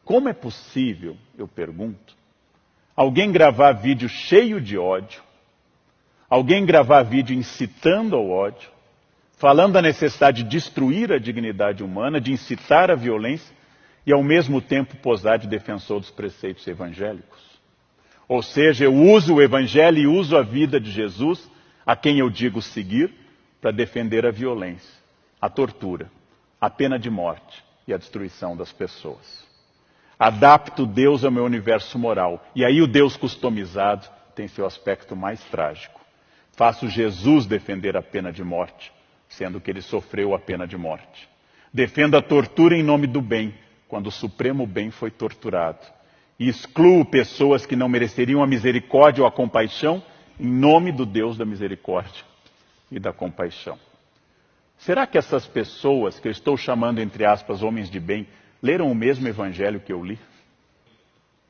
Como é possível, eu pergunto, alguém gravar vídeo cheio de ódio, alguém gravar vídeo incitando ao ódio, falando da necessidade de destruir a dignidade humana, de incitar a violência e ao mesmo tempo posar de defensor dos preceitos evangélicos? Ou seja, eu uso o evangelho e uso a vida de Jesus, a quem eu digo seguir, para defender a violência, a tortura, a pena de morte e a destruição das pessoas. Adapto Deus ao meu universo moral. E aí o Deus customizado tem seu aspecto mais trágico. Faço Jesus defender a pena de morte, sendo que ele sofreu a pena de morte. Defendo a tortura em nome do bem, quando o supremo bem foi torturado. E excluo pessoas que não mereceriam a misericórdia ou a compaixão, em nome do Deus da misericórdia e da compaixão. Será que essas pessoas, que eu estou chamando, entre aspas, homens de bem, leram o mesmo evangelho que eu li?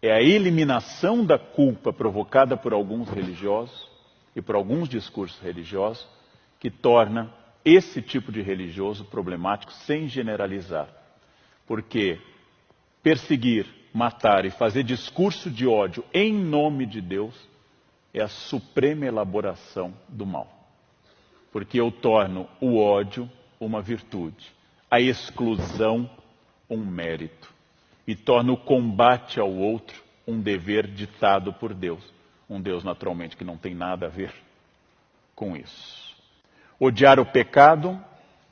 É a eliminação da culpa provocada por alguns religiosos e por alguns discursos religiosos que torna esse tipo de religioso problemático, sem generalizar. Porque perseguir, matar e fazer discurso de ódio em nome de Deus é a suprema elaboração do mal. Porque eu torno o ódio uma virtude, a exclusão um mérito, e torno o combate ao outro um dever ditado por Deus. Um Deus, naturalmente, que não tem nada a ver com isso. Odiar o pecado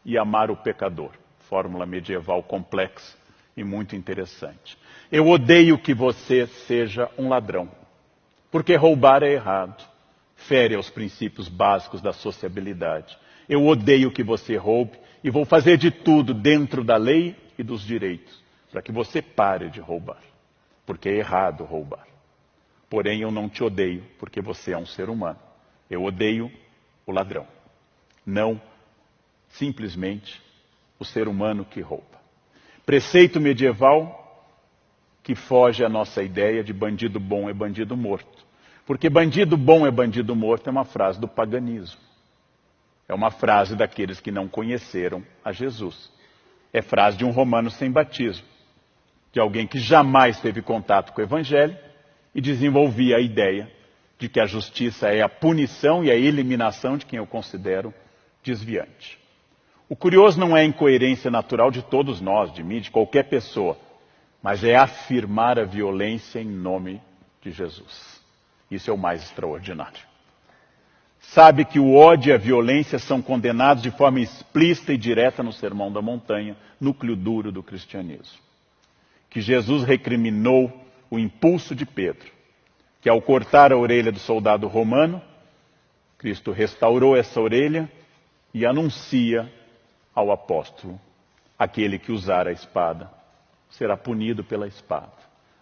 e amar o pecador. Fórmula medieval complexa e muito interessante. Eu odeio que você seja um ladrão, porque roubar é errado, fere aos princípios básicos da sociabilidade. Eu odeio que você roube e vou fazer de tudo dentro da lei e dos direitos para que você pare de roubar, porque é errado roubar. Porém, eu não te odeio, porque você é um ser humano. Eu odeio o ladrão, não simplesmente o ser humano que rouba. Preceito medieval que foge à nossa ideia de bandido bom é bandido morto. Porque bandido bom é bandido morto é uma frase do paganismo. É uma frase daqueles que não conheceram a Jesus. É frase de um romano sem batismo, de alguém que jamais teve contato com o evangelho e desenvolvia a ideia de que a justiça é a punição e a eliminação de quem eu considero desviante. O curioso não é a incoerência natural de todos nós, de mim, de qualquer pessoa, mas é afirmar a violência em nome de Jesus. Isso é o mais extraordinário. Sabe que o ódio e a violência são condenados de forma explícita e direta no Sermão da Montanha, núcleo duro do cristianismo. Que Jesus recriminou o impulso de Pedro, que ao cortar a orelha do soldado romano, Cristo restaurou essa orelha e anuncia ao apóstolo: aquele que usar a espada será punido pela espada.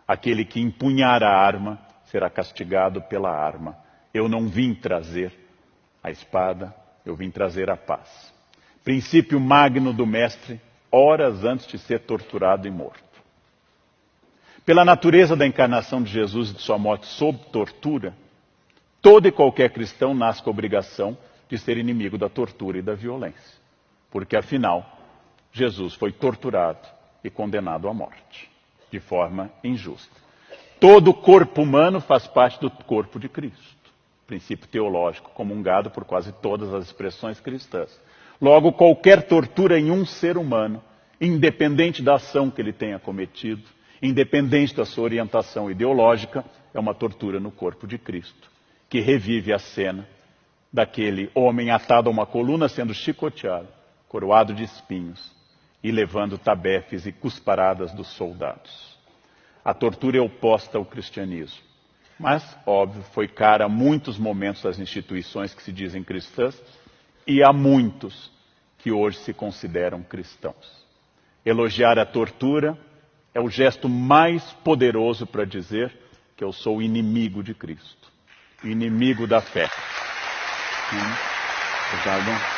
Aquele que empunhar a arma será castigado pela arma. Eu não vim trazer a espada, eu vim trazer a paz. Princípio magno do mestre, horas antes de ser torturado e morto. Pela natureza da encarnação de Jesus e de sua morte sob tortura, todo e qualquer cristão nasce com a obrigação de ser inimigo da tortura e da violência. Porque, afinal, Jesus foi torturado e condenado à morte, de forma injusta. Todo o corpo humano faz parte do corpo de Cristo. Princípio teológico comungado por quase todas as expressões cristãs. Logo, qualquer tortura em um ser humano, independente da ação que ele tenha cometido, independente da sua orientação ideológica, é uma tortura no corpo de Cristo, que revive a cena daquele homem atado a uma coluna sendo chicoteado, coroado de espinhos e levando tabefes e cusparadas dos soldados. A tortura é oposta ao cristianismo. Mas, óbvio, foi cara a muitos momentos das instituições que se dizem cristãs e a muitos que hoje se consideram cristãos. Elogiar a tortura é o gesto mais poderoso para dizer que eu sou inimigo de Cristo, inimigo da fé. Obrigado.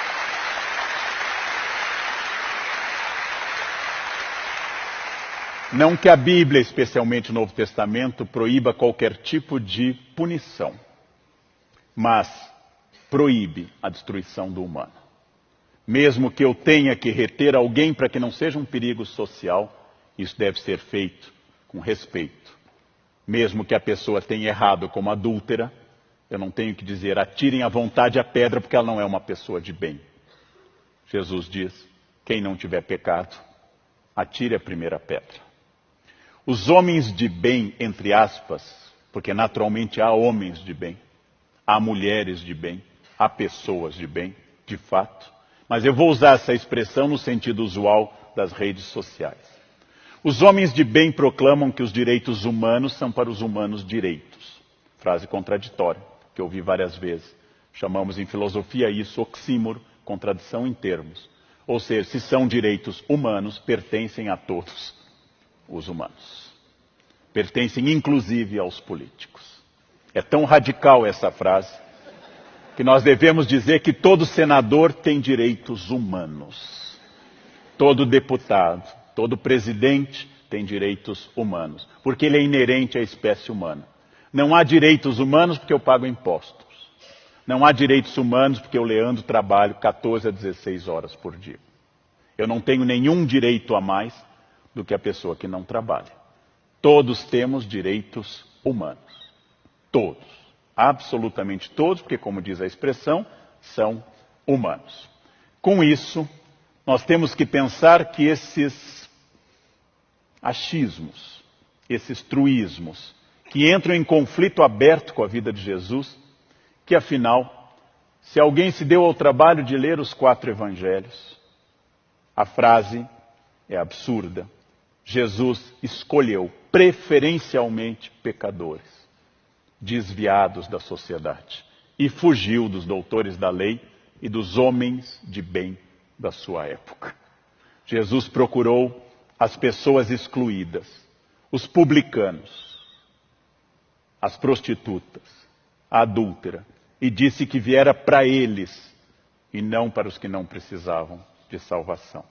Não que a Bíblia, especialmente o Novo Testamento, proíba qualquer tipo de punição, mas proíbe a destruição do humano. Mesmo que eu tenha que reter alguém para que não seja um perigo social, isso deve ser feito com respeito. Mesmo que a pessoa tenha errado como adúltera, eu não tenho que dizer, atirem à vontade a pedra, porque ela não é uma pessoa de bem. Jesus diz, quem não tiver pecado, atire a primeira pedra. Os homens de bem, entre aspas, porque naturalmente há homens de bem, há mulheres de bem, há pessoas de bem, de fato, mas eu vou usar essa expressão no sentido usual das redes sociais. Os homens de bem proclamam que os direitos humanos são para os humanos direitos. Frase contraditória, que eu ouvi várias vezes. Chamamos em filosofia isso oxímoro, contradição em termos. Ou seja, se são direitos humanos, pertencem a todos os humanos. Pertencem inclusive aos políticos. É tão radical essa frase, que nós devemos dizer que todo senador tem direitos humanos. Todo deputado, todo presidente tem direitos humanos, porque ele é inerente à espécie humana. Não há direitos humanos porque eu pago impostos. Não há direitos humanos porque eu, Leandro, trabalho 14 a 16 horas por dia. Eu não tenho nenhum direito a mais do que a pessoa que não trabalha. Todos temos direitos humanos. Todos. Absolutamente todos, porque, como diz a expressão, são humanos. Com isso, nós temos que pensar que esses achismos, esses truísmos, que entram em conflito aberto com a vida de Jesus, que afinal, se alguém se deu ao trabalho de ler os 4 evangelhos, a frase é absurda. Jesus escolheu preferencialmente pecadores, desviados da sociedade, e fugiu dos doutores da lei e dos homens de bem da sua época. Jesus procurou as pessoas excluídas, os publicanos, as prostitutas, a adúltera, e disse que viera para eles e não para os que não precisavam de salvação.